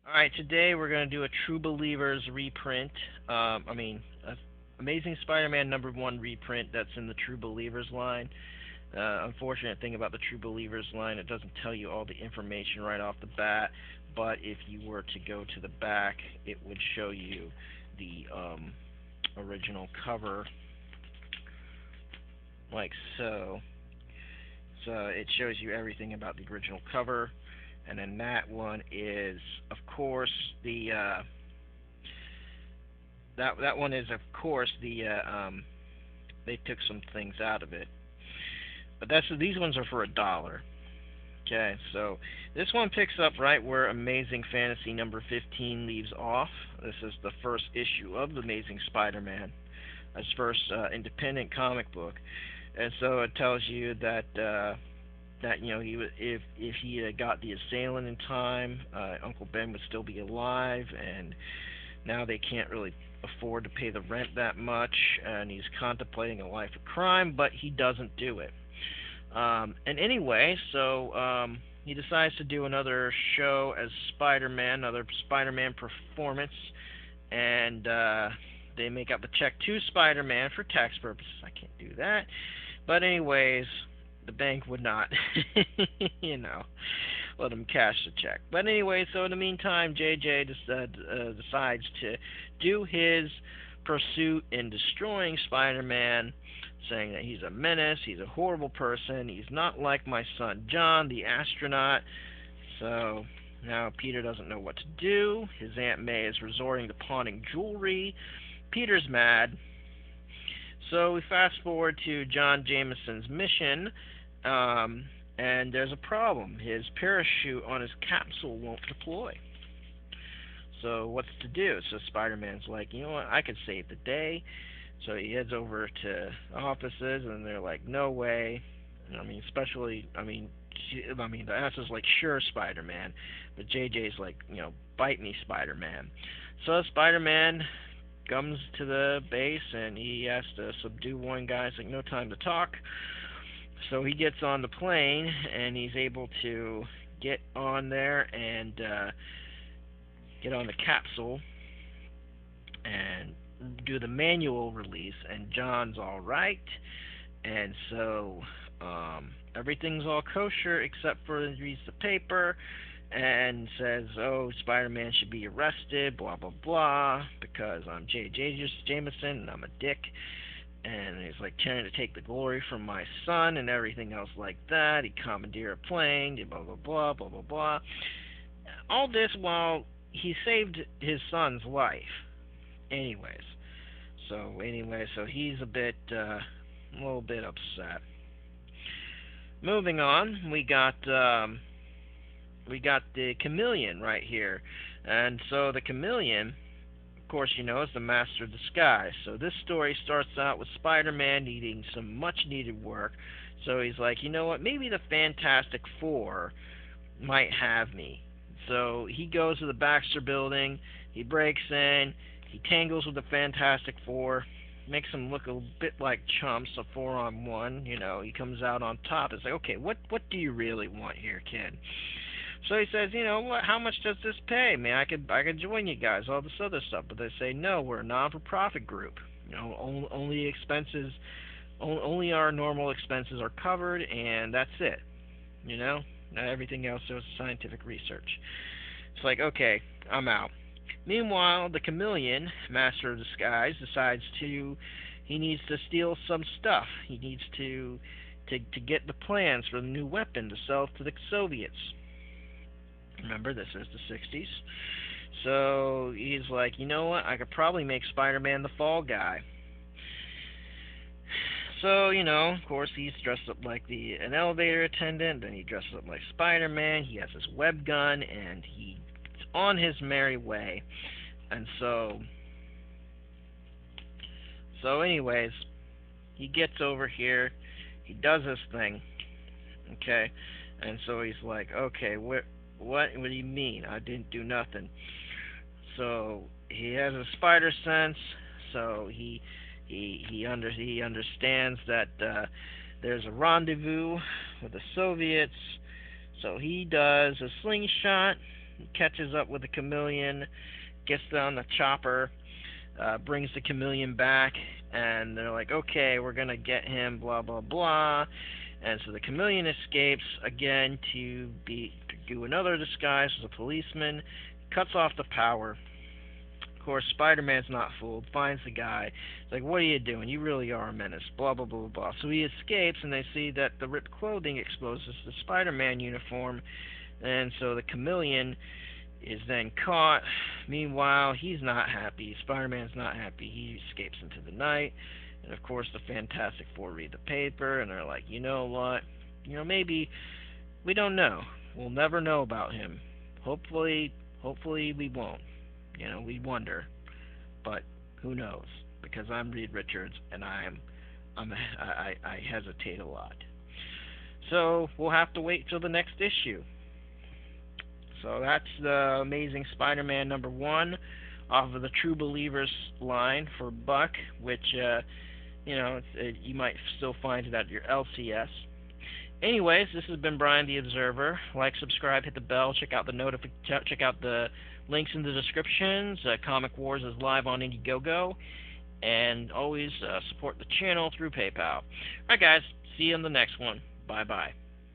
Alright, today we're going to do a True Believers reprint. A Amazing Spider-Man #1 reprint that's in the True Believers line. Unfortunate thing about the True Believers line, it doesn't tell you all the information right off the bat, but if you were to go to the back, it would show you the original cover, like so. So it shows you everything about the original cover, and then that one is, of course, that one is, of course, they took some things out of it, but these ones are for $1. Okay, so this one picks up right where Amazing Fantasy #15 leaves off. This is the first issue of Amazing Spider-Man, his first independent comic book, and so it tells you that if he had got the assailant in time, Uncle Ben would still be alive, and now they can't really afford to pay the rent that much, and he's contemplating a life of crime, but he doesn't do it. And anyway, so he decides to do another show as Spider-Man, another Spider-Man performance, and they make out the check to Spider-Man for tax purposes. I can't do that. But anyways, the bank would not, you know, let him cash the check. But anyway, so in the meantime, JJ decides to do his pursuit in destroying Spider-Man, saying that he's a menace, he's a horrible person, he's not like my son John, the astronaut. So now Peter doesn't know what to do. His Aunt May is resorting to pawning jewelry. Peter's mad. So we fast forward to John Jameson's mission, and there's a problem. His parachute on his capsule won't deploy. So what's to do? So Spider-Man's like, you know what? I could save the day. So he heads over to the offices, and they're like, no way. The answer's like, sure, Spider-Man, but JJ's like, bite me, Spider-Man. So Spider-Man comes to the base, and he has to subdue one guy. It's like no time to talk. So he gets on the plane, and he's able to get on there and get on the capsule and do the manual release. And John's all right, and so everything's all kosher except for he reads the paper and says, "Oh, Spider-Man should be arrested, blah blah blah, because I'm J.J. Jameson and I'm a dick." And he's like trying to take the glory from my son and everything else like that. He commandeered a plane, blah blah blah blah blah blah. All this while he saved his son's life. Anyways, so he's a little bit upset. Moving on, we got the Chameleon right here, and so the Chameleon, of course, is the master of disguise. So this story starts out with Spider-Man needing some much-needed work. So he's like, you know what? Maybe the Fantastic Four might have me. So he goes to the Baxter Building. He breaks in. He tangles with the Fantastic Four. Makes them look a bit like chumps, a 4-on-1. He comes out on top. It's like, okay, what do you really want here, kid? So he says, what? How much does this pay? Man, I could join you guys, all this other stuff. But they say no, we're a non-for-profit group. Only expenses, only our normal expenses are covered, and that's it. Not everything else is scientific research. It's like, okay, I'm out. Meanwhile, the Chameleon, master of disguise, he needs to steal some stuff. He needs to get the plans for the new weapon to sell to the Soviets. Remember, this is the 60s. So he's like, you know what? I could probably make Spider-Man the fall guy. So, of course, he's dressed up like an elevator attendant. Then he dresses up like Spider-Man. He has his web gun, and he's on his merry way. And anyways, he gets over here. He does his thing. Okay? And so he's like, okay, what do you mean? I didn't do nothing. So he has a spider sense. So he understands that there's a rendezvous with the Soviets. So he does a slingshot, catches up with the chameleon, gets on the chopper, brings the chameleon back, and they're like, okay, we're gonna get him, blah blah blah. And so the chameleon escapes again to do another disguise as a policeman, cuts off the power. Of course, Spider-Man's not fooled, finds the guy. It's like, what are you doing? You really are a menace, blah blah blah blah. So he escapes, and they see that the ripped clothing exposes the Spider-Man uniform, and so the chameleon is then caught. Meanwhile, he's not happy. Spider-Man's not happy. He escapes into the night. And of course, the Fantastic Four read the paper, and they're like, you know what? Maybe, we don't know. We'll never know about him. Hopefully we won't. We wonder. But who knows? Because I'm Reed Richards, and I hesitate a lot. So we'll have to wait till the next issue. So that's the Amazing Spider-Man #1 off of the True Believers line for $1, which you might still find it at your LCS. Anyways, this has been Brian the Observer. Like, subscribe, hit the bell, check out the links in the descriptions. Comic Wars is live on Indiegogo, and always support the channel through PayPal. Alright guys, see you in the next one. Bye bye.